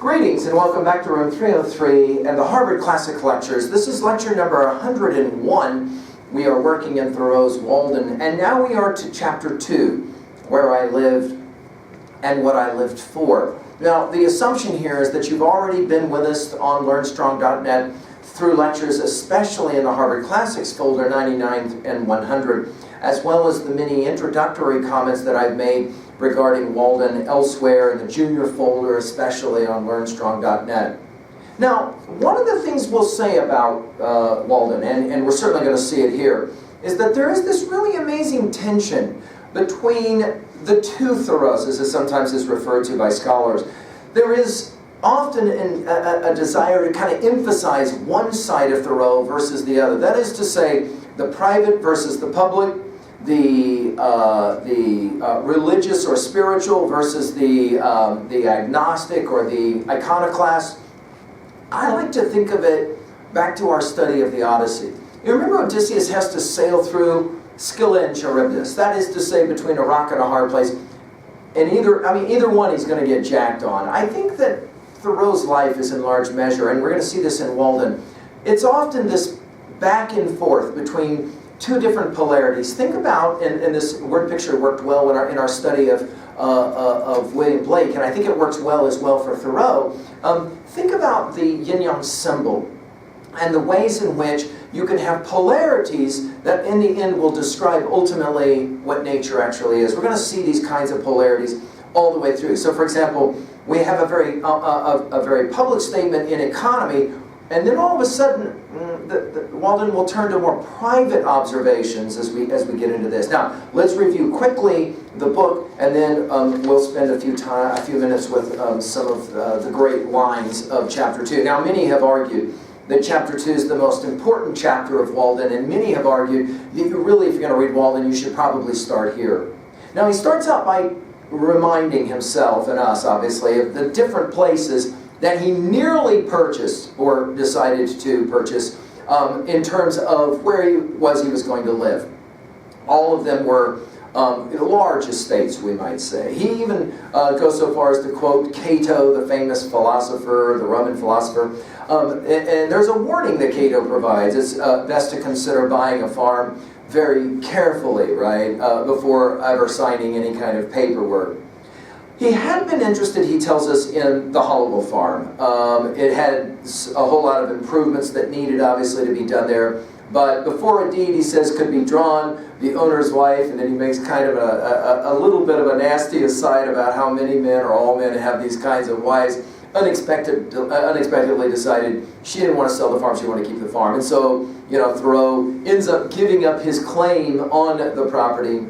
Greetings and welcome back to room 303 and the Harvard Classic Lectures. This is lecture number 101. We are working in Thoreau's Walden, and now we are to chapter 2, where I lived and what I lived for. Now, the assumption here is that you've already been with us on LearnStrong.net through lectures, especially in the Harvard Classics folder 99 and 100, as well as the many introductory comments that I've made regarding Walden elsewhere in the junior folder, especially on LearnStrong.net. Now, one of the things we'll say about Walden, and we're certainly going to see it here, is that there is this really amazing tension between the two Thoreaus, as it sometimes is referred to by scholars. There is often a desire to kind of emphasize one side of Thoreau versus the other. That is to say, the private versus the public, the religious or spiritual versus the agnostic or the iconoclast. I like to think of it back to our study of the Odyssey. You remember Odysseus has to sail through Scylla and Charybdis. That is to say, between a rock and a hard place. And either one he's going to get jacked on. I think that Thoreau's life is in large measure, and we're going to see this in Walden, it's often this back and forth between two different polarities. Think about, and this word picture worked well in our study of William Blake, and I think it works well as well for Thoreau. Think about the yin-yang symbol and the ways in which you can have polarities that in the end will describe ultimately what nature actually is. We're going to see these kinds of polarities all the way through. So for example, we have a very public statement in economy, and then all of a sudden Walden will turn to more private observations as we get into this. Now, let's review quickly the book, and then we'll spend a few minutes with some of the great lines of chapter 2. Now, many have argued that chapter 2 is the most important chapter of Walden, and many have argued that you really, if you're going to read Walden, you should probably start here. Now, he starts out by reminding himself and us, obviously, of the different places that he nearly purchased or decided to purchase in terms of where he was going to live. All of them were large estates, we might say. He even goes so far as to quote Cato, the famous philosopher, the Roman philosopher. And there's a warning that Cato provides. It's best to consider buying a farm very carefully, right, before ever signing any kind of paperwork. He had been interested, he tells us, in the Hollowell farm. It had a whole lot of improvements that needed, obviously, to be done there. But before a deed, he says, could be drawn, the owner's wife, and then he makes kind of a little bit of a nasty aside about how many men or all men have these kinds of wives. Unexpectedly decided she didn't want to sell the farm, she wanted to keep the farm. And so, Thoreau ends up giving up his claim on the property.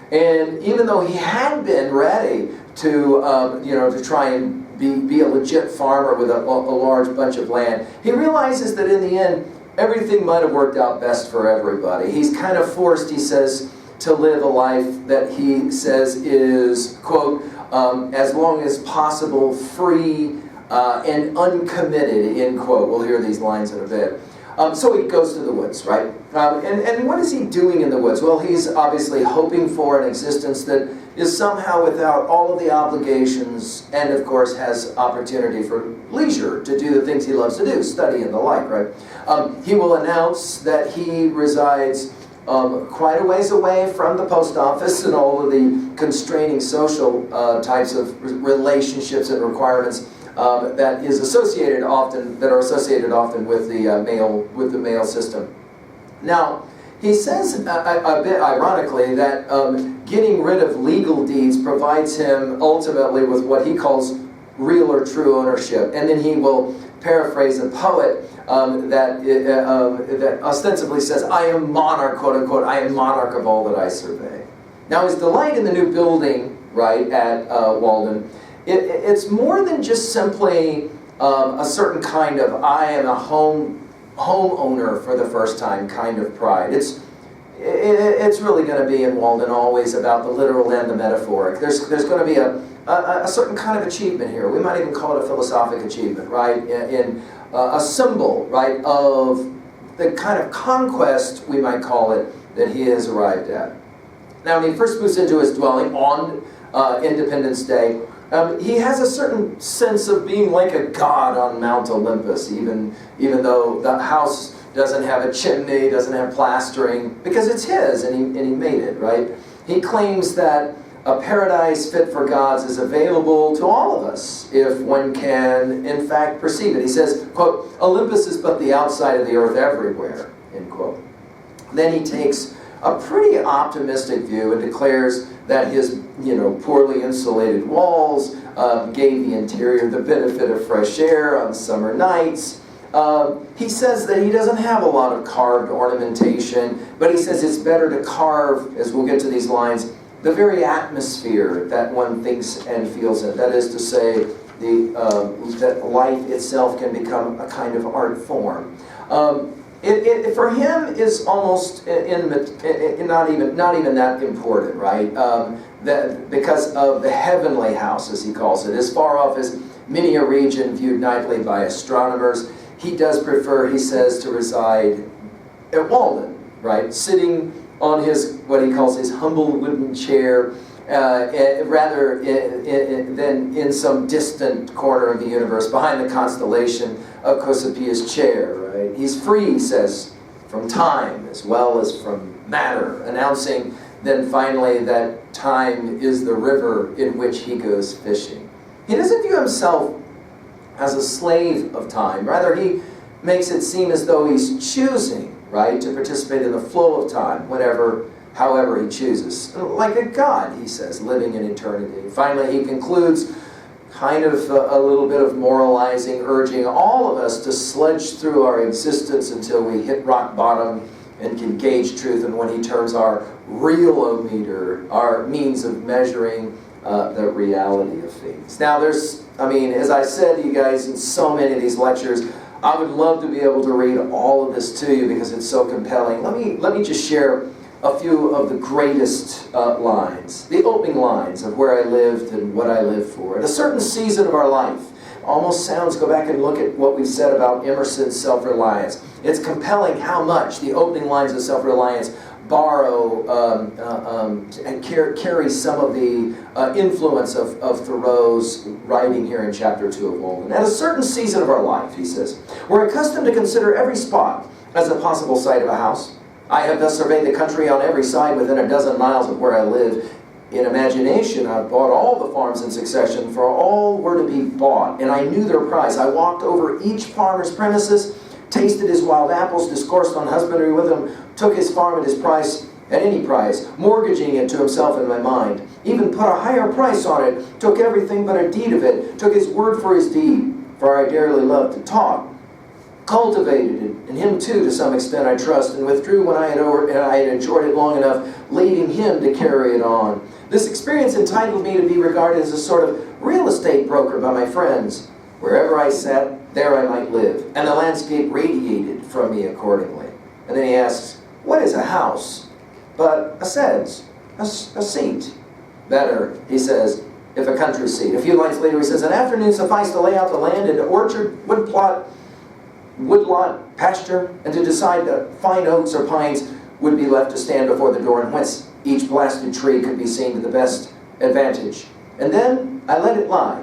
And even though he had been ready to, to try and be a legit farmer with a large bunch of land, he realizes that in the end, everything might have worked out best for everybody. He's kind of forced, he says, to live a life that he says is, quote, as long as possible, free and uncommitted, end quote. We'll hear these lines in a bit. So he goes to the woods, right? And what is he doing in the woods? Well, he's obviously hoping for an existence that is somehow without all of the obligations, and of course has opportunity for leisure to do the things he loves to do, study and the like, right? He will announce that he resides quite a ways away from the post office and all of the constraining social types of relationships and requirements that are associated often with the mail system. Now, he says a bit ironically that getting rid of legal deeds provides him ultimately with what he calls real or true ownership, and then he will paraphrase a poet that ostensibly says, "I am monarch," quote unquote, "I am monarch of all that I survey." Now, his delight in the new building, right, at Walden, it's more than just simply a certain kind of "I am a homeowner for the first time" kind of pride. It's really going to be in Walden always about the literal and the metaphoric. There's going to be a certain kind of achievement here. We might even call it a philosophic achievement, right? In a symbol, right, of the kind of conquest, we might call it, that he has arrived at. Now, when he first moves into his dwelling on Independence Day, He has a certain sense of being like a god on Mount Olympus, even though the house doesn't have a chimney, doesn't have plastering, because it's his, and he made it, right? He claims that a paradise fit for gods is available to all of us if one can, in fact, perceive it. He says, quote, "Olympus is but the outside of the earth everywhere," end quote. Then he takes a pretty optimistic view and declares that his, poorly insulated walls gave the interior the benefit of fresh air on summer nights. He says that he doesn't have a lot of carved ornamentation, but he says it's better to carve, as we'll get to these lines, the very atmosphere that one thinks and feels in. That is to say, that life itself can become a kind of art form. It for him is almost not even that important, right? Because of the heavenly house, as he calls it, as far off as many a region viewed nightly by astronomers, he does prefer, he says, to reside at Walden, right? Sitting on his, what he calls his humble wooden chair, rather than in some distant corner of the universe behind the constellation of Cassiopea's chair, right? He's free, he says, from time as well as from matter, announcing then finally that time is the river in which he goes fishing. He doesn't view himself as a slave of time. Rather, he makes it seem as though he's choosing, right, to participate in the flow of time however he chooses. Like a god, he says, living in eternity. Finally, he concludes kind of a little bit of moralizing, urging all of us to sledge through our existence until we hit rock bottom and can gauge truth. And when he turns our real-o-meter, our means of measuring the reality of things. Now, as I said to you guys in so many of these lectures, I would love to be able to read all of this to you because it's so compelling. Let me just share a few of the greatest lines, the opening lines of where I lived and what I lived for. At a certain season of our life, almost sounds, go back and look at what we've said about Emerson's self-reliance. It's compelling how much the opening lines of self-reliance borrow and carry some of the influence of Thoreau's writing here in chapter 2 of Walden. At a certain season of our life, he says, we're accustomed to consider every spot as a possible site of a house. I have thus surveyed the country on every side within a dozen miles of where I live. In imagination, I've bought all the farms in succession, for all were to be bought, and I knew their price. I walked over each farmer's premises, tasted his wild apples, discoursed on husbandry with him, took his farm at his price, at any price, mortgaging it to himself in my mind, even put a higher price on it, took everything but a deed of it, took his word for his deed, for I dearly loved to talk, cultivated it, and him too to some extent I trust, and withdrew when I had enjoyed it long enough, leaving him to carry it on. This experience entitled me to be regarded as a sort of real estate broker by my friends. Wherever I sat, there I might live, and the landscape radiated from me accordingly. And then he asks, what is a house? But a seat. Better, he says, if a country seat. A few lines later he says, an afternoon sufficed to lay out the land into orchard, woodlot, pasture, and to decide that fine oaks or pines would be left to stand before the door, and whence each blasted tree could be seen to the best advantage. And then I let it lie.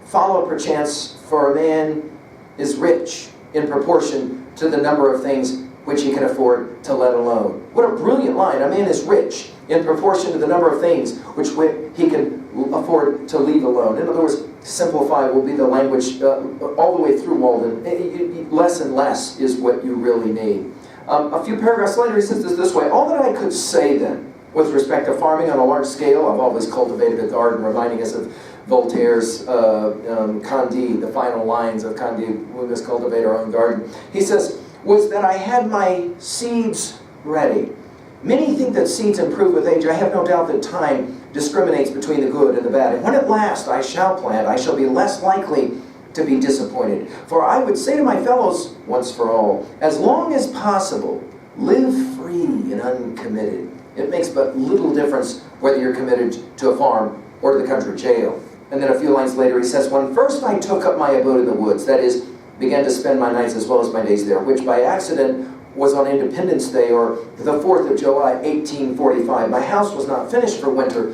Follow perchance, for a man is rich in proportion to the number of things which he can afford to let alone. What a brilliant line. A man is rich in proportion to the number of things which he can afford to leave alone. In other words, simplify will be the language all the way through Walden. Less and less is what you really need. A few paragraphs later he says this way, all that I could say then with respect to farming on a large scale, I've always cultivated a garden, reminding us of Voltaire's Candide, the final lines of Candide, we must cultivate our own garden. He says, was that I had my seeds ready. Many think that seeds improve with age. I have no doubt that time discriminates between the good and the bad. And when at last I shall plant, I shall be less likely to be disappointed. For I would say to my fellows, once for all, as long as possible, live free and uncommitted. It makes but little difference whether you're committed to a farm or to the country jail. And then a few lines later he says, when first I took up my abode in the woods, that is, began to spend my nights as well as my days there, which by accident was on Independence Day, or the 4th of July, 1845. My house was not finished for winter,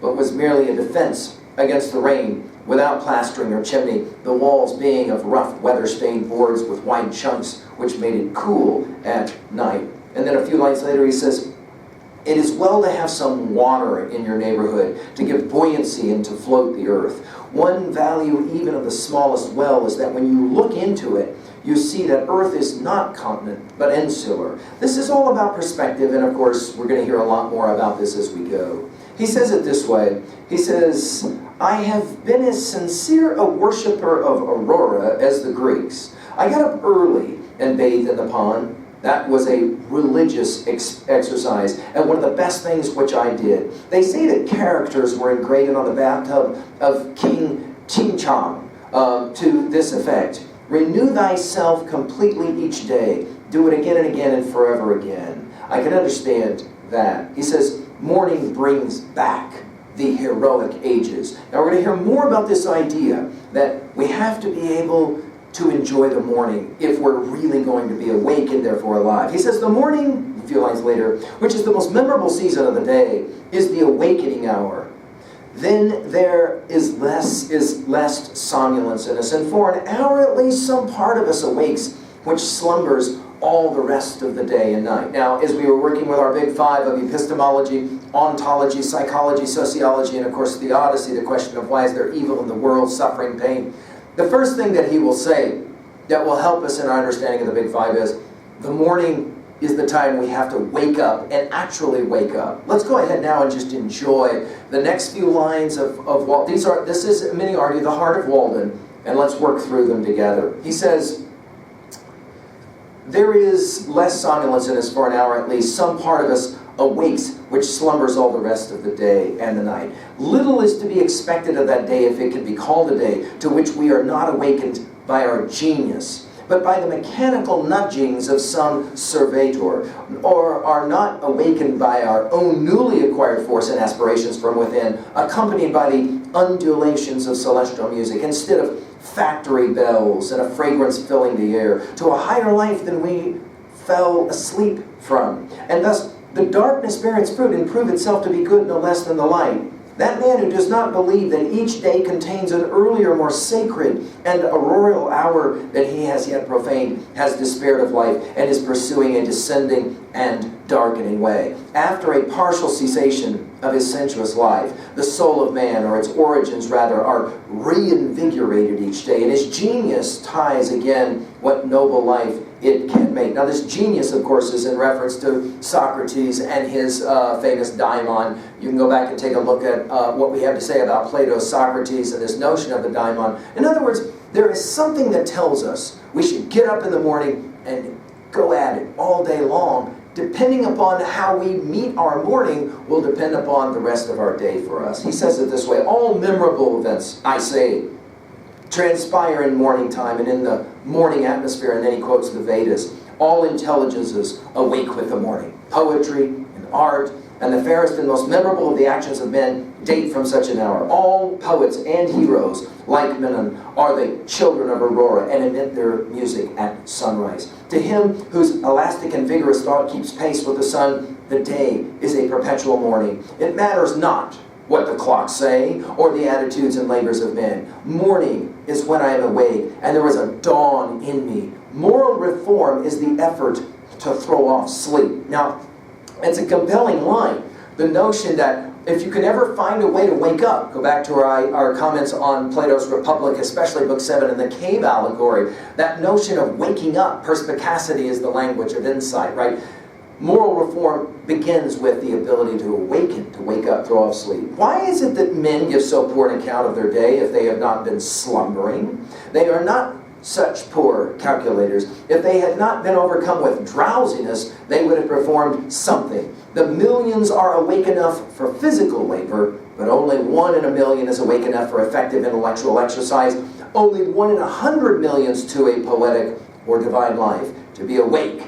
but was merely a defense against the rain without plastering or chimney, the walls being of rough weather-stained boards with white chunks which made it cool at night. And then a few lines later he says, it is well to have some water in your neighborhood to give buoyancy and to float the earth. One value even of the smallest well is that when you look into it, you see that earth is not continent, but insular. This is all about perspective, and of course, we're going to hear a lot more about this as we go. He says it this way. He says, I have been as sincere a worshiper of Aurora as the Greeks. I got up early and bathed in the pond. That was a religious exercise, and one of the best things which I did. They say that characters were engraved on the bathtub of King Ching-Chong to this effect. Renew thyself completely each day. Do it again and again and forever again. I can understand that. He says, morning brings back the heroic ages. Now we're going to hear more about this idea that we have to be able to enjoy the morning if we're really going to be awake and therefore alive. He says the morning, a few lines later, which is the most memorable season of the day, is the awakening hour. Then there is less somnolence in us, and for an hour at least some part of us awakes, which slumbers all the rest of the day and night. Now, as we were working with our big five of epistemology, ontology, psychology, sociology, and of course the Odyssey, the question of why is there evil in the world, suffering, pain, the first thing that he will say that will help us in our understanding of the big five is the morning is the time we have to wake up and actually wake up. Let's go ahead now and just enjoy the next few lines of Walden. This is, many argue, the heart of Walden, and let's work through them together. He says, there is less somnolence in us for an hour at least. Some part of us awakes, which slumbers all the rest of the day and the night. Little is to be expected of that day, if it can be called a day, to which we are not awakened by our genius, but by the mechanical nudgings of some servator, or are not awakened by our own newly acquired force and aspirations from within, accompanied by the undulations of celestial music, instead of factory bells and a fragrance filling the air, to a higher life than we fell asleep from. And thus the darkness bear its fruit and prove itself to be good no less than the light. That man who does not believe that each day contains an earlier, more sacred and auroral hour that he has yet profaned, has despaired of life, and is pursuing a descending and darkening way. After a partial cessation of his sensuous life, the soul of man, or its origins rather, are reinvigorated each day, and his genius ties again what noble life it can make. Now this genius, of course, is in reference to Socrates and his famous daimon. You can go back and take a look at what we have to say about Plato's Socrates and this notion of the daimon. In other words, there is something that tells us we should get up in the morning and go at it all day long. Depending upon how we meet our morning will depend upon the rest of our day for us. He says it this way, all memorable events, I say, transpire in morning time and in the morning atmosphere, and then he quotes the Vedas. All intelligences awake with the morning. Poetry and art and the fairest and most memorable of the actions of men date from such an hour. All poets and heroes, like Menon, are the children of Aurora and emit their music at sunrise. To him whose elastic and vigorous thought keeps pace with the sun, the day is a perpetual morning. It matters not what the clocks say, or the attitudes and labors of men. Morning is when I am awake, and there is a dawn in me. Moral reform is the effort to throw off sleep. Now, it's a compelling line. The notion that if you can ever find a way to wake up, go back to our comments on Plato's Republic, especially Book 7 and the cave allegory, that notion of waking up, perspicacity is the language of insight, right? Moral reform begins with the ability to awaken, to wake up, throw off sleep. Why is it that men give so poor an account of their day if they have not been slumbering? They are not such poor calculators. If they had not been overcome with drowsiness, they would have performed something. The millions are awake enough for physical labor, but only 1 in a million is awake enough for effective intellectual exercise. Only 1 in 100 millions to a poetic or divine life. To be awake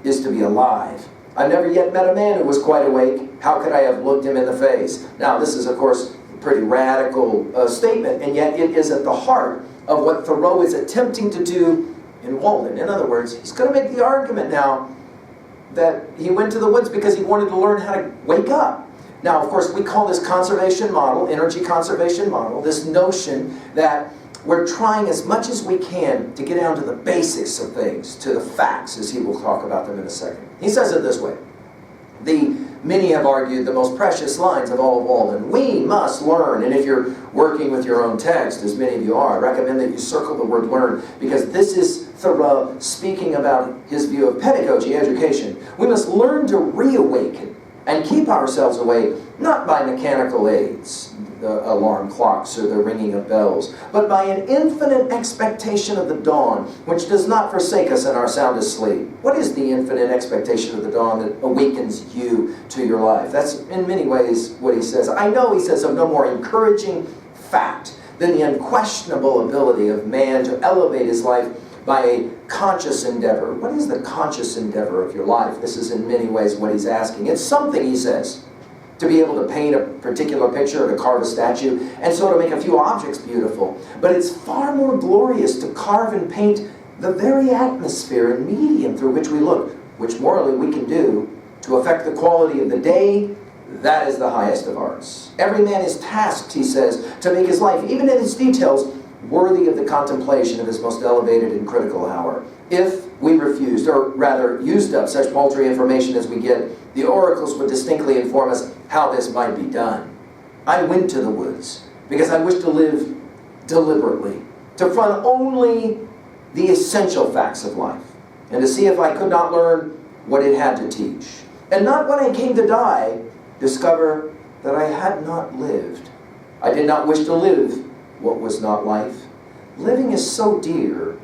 is to be alive. I've never yet met a man who was quite awake. How could I have looked him in the face? Now, this is, of course, a pretty radical statement, and yet it is at the heart of what Thoreau is attempting to do in Walden. In other words, he's going to make the argument now that he went to the woods because he wanted to learn how to wake up. Now, of course, we call this conservation model, energy conservation model, this notion that we're trying as much as we can to get down to the basics of things, to the facts, as he will talk about them in a second. He says it this way. Many have argued the most precious lines of all of Walden. We must learn. And if you're working with your own text, as many of you are, I recommend that you circle the word learn, because this is Thoreau speaking about his view of pedagogy, education. We must learn to reawaken and keep ourselves awake, not by mechanical aids, the alarm clocks or the ringing of bells, but by an infinite expectation of the dawn, which does not forsake us in our soundest sleep. What is the infinite expectation of the dawn that awakens you to your life? That's in many ways what he says. I know he says of no more encouraging fact than the unquestionable ability of man to elevate his life by a conscious endeavor. What is the conscious endeavor of your life? This is in many ways what he's asking. It's something, he says, to be able to paint a particular picture or to carve a statue, and so to make a few objects beautiful. But it's far more glorious to carve and paint the very atmosphere and medium through which we look, which morally we can do to affect the quality of the day. That is the highest of arts. Every man is tasked, he says, to make his life, even in its details, worthy of the contemplation of his most elevated and critical hour. If we refused, or rather used up such paltry information as we get, the oracles would distinctly inform us how this might be done. I went to the woods because I wished to live deliberately, to front only the essential facts of life, and to see if I could not learn what it had to teach. And not when I came to die, discover that I had not lived. I did not wish to live what was not life. Living is so dear.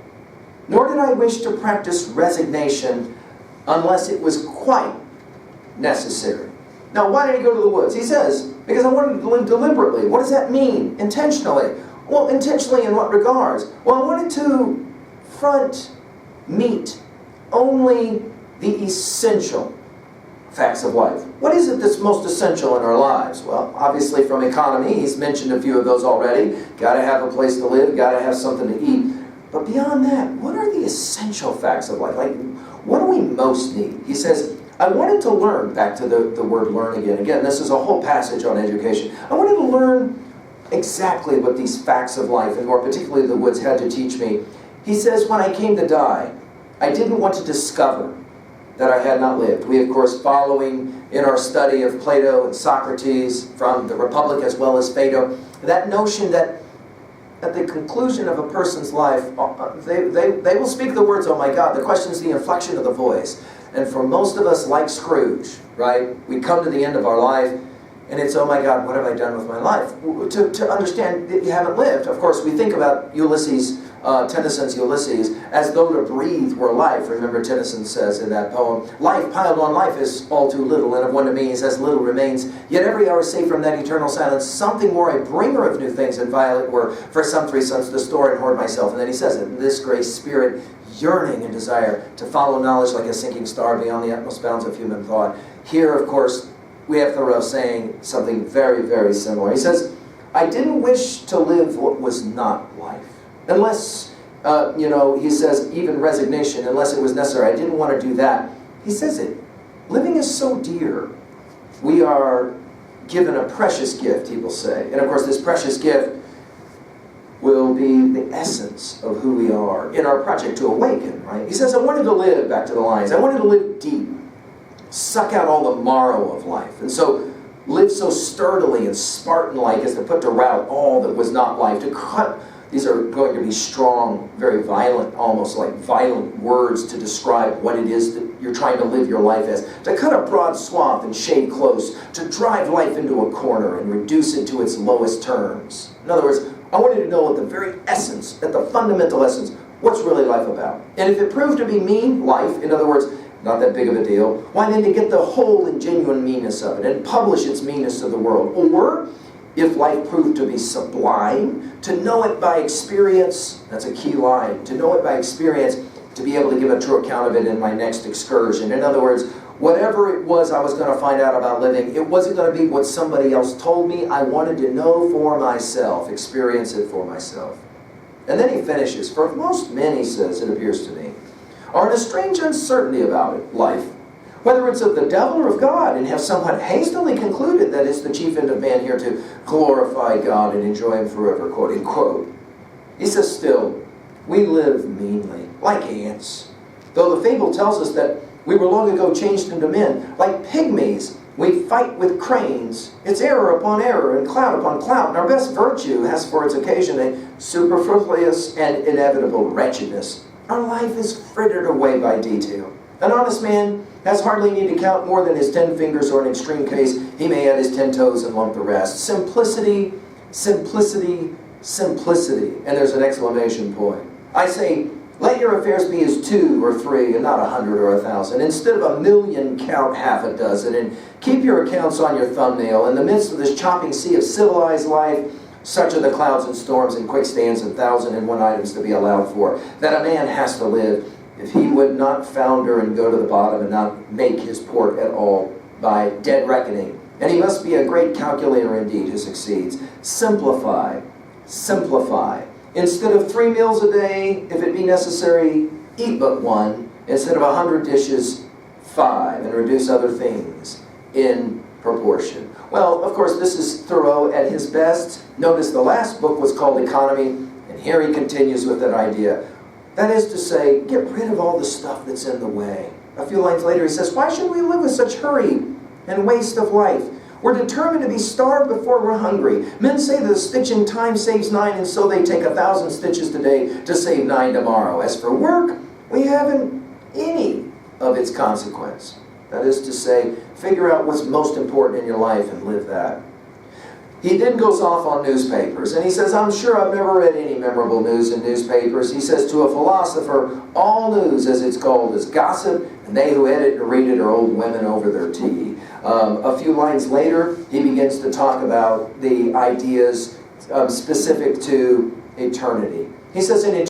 Nor did I wish to practice resignation unless it was quite necessary. Now, why did he go to the woods? He says, because I wanted to live deliberately. What does that mean? Intentionally. Well, intentionally in what regards? Well, I wanted to meet only the essential facts of life. What is it that's most essential in our lives? Well, obviously from economy, he's mentioned a few of those already. Got to have a place to live, got to have something to eat. But beyond that, what are the essential facts of life? Like, what do we most need? He says, I wanted to learn, back to the word learn again. Again, this is a whole passage on education. I wanted to learn exactly what these facts of life, and more particularly the woods, had to teach me. He says, when I came to die, I didn't want to discover that I had not lived. We, of course, following in our study of Plato and Socrates from the Republic as well as Phaedo, that notion that at the conclusion of a person's life, they will speak the words, oh my God. The question is the inflection of the voice. And for most of us, like Scrooge, right, we come to the end of our life, and it's, oh my God, what have I done with my life? To understand that you haven't lived. Of course, we think about Ulysses, Tennyson's Ulysses, as though to breathe were life. Remember, Tennyson says in that poem, life piled on life is all too little, and of one to me is as little remains. Yet every hour saved from that eternal silence, something more a bringer of new things than violet were, for some 3 sons to store and hoard myself. And then he says it, this great spirit, yearning and desire to follow knowledge like a sinking star beyond the utmost bounds of human thought. Here, of course, we have Thoreau saying something very, very similar. He says, I didn't wish to live what was not life. Unless, he says, even resignation, unless it was necessary. I didn't want to do that. He says it. Living is so dear. We are given a precious gift, he will say. And of course, this precious gift will be the essence of who we are in our project to awaken, right? He says, I wanted to live, back to the lines, I wanted to live deep, suck out all the marrow of life, and so live so sturdily and Spartan-like as to put to rout all that was not life, to cut. These are going to be strong, very violent, almost like violent words to describe what it is that you're trying to live your life as. To cut a broad swath and shade close, to drive life into a corner and reduce it to its lowest terms. In other words, I wanted to know at the very essence, at the fundamental essence, what's really life about. And if it proved to be mean life, in other words, not that big of a deal, why then to get the whole and genuine meanness of it and publish its meanness to the world. Or, if life proved to be sublime, to know it by experience, that's a key line, to know it by experience, to be able to give a true account of it in my next excursion. In other words, whatever it was I was going to find out about living, it wasn't going to be what somebody else told me. I wanted to know for myself, experience it for myself. And then he finishes, for most men, he says, it appears to me, are in a strange uncertainty about it, life, whether it's of the devil or of God, and have somewhat hastily concluded that it's the chief end of man here to glorify God and enjoy Him forever, quote unquote. He says, still, we live meanly, like ants. Though the fable tells us that we were long ago changed into men, like pygmies, we fight with cranes. It's error upon error and cloud upon cloud. And our best virtue has for its occasion a superfluous and inevitable wretchedness. Our life is frittered away by detail. An honest man has hardly need to count more than his 10 fingers, or in extreme case, he may add his 10 toes and lump the rest. Simplicity, simplicity, simplicity. And there's an exclamation point. I say, let your affairs be as 2 or 3 and not 100 or 1,000. Instead of 1,000,000, count half a dozen, and keep your accounts on your thumbnail. In the midst of this chopping sea of civilized life, such are the clouds and storms and quickstands and 1,001 items to be allowed for, that a man has to live if he would not founder and go to the bottom and not make his port at all by dead reckoning. And he must be a great calculator indeed who succeeds. Simplify, simplify. Instead of 3 meals a day, if it be necessary, eat but 1. Instead of 100 dishes, 5, and reduce other things in proportion. Well, of course, this is Thoreau at his best. Notice the last book was called Economy, and here he continues with that idea. That is to say, get rid of all the stuff that's in the way. A few lines later he says, why should we live with such hurry and waste of life? We're determined to be starved before we're hungry. Men say that a stitch in time saves 9, and so they take 1,000 stitches today to save 9 tomorrow. As for work, we haven't any of its consequence. That is to say, figure out what's most important in your life and live that. He then goes off on newspapers, and he says, I'm sure I've never read any memorable news in newspapers. He says, to a philosopher, all news, as it's called, is gossip, and they who edit and read it are old women over their tea. A few lines later, he begins to talk about the ideas specific to eternity. He says, in